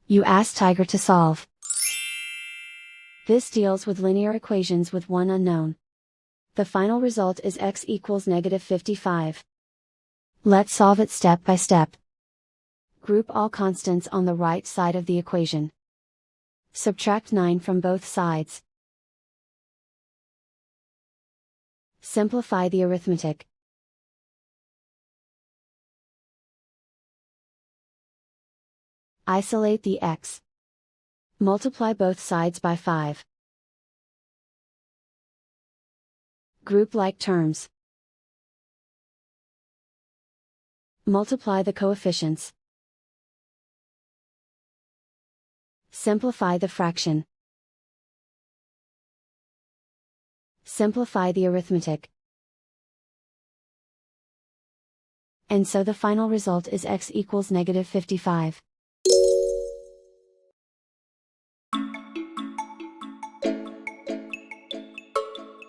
You ask Tiger to solve. This deals with linear equations with one unknown. The final result is x equals -55. Let's solve it step by step. Group all constants on the right side of the equation. Subtract 9 from both sides. Simplify the arithmetic. Isolate the x. Multiply both sides by 5. Group like terms. Multiply the coefficients. Simplify the fraction. Simplify the arithmetic. And so the final result is x equals -55.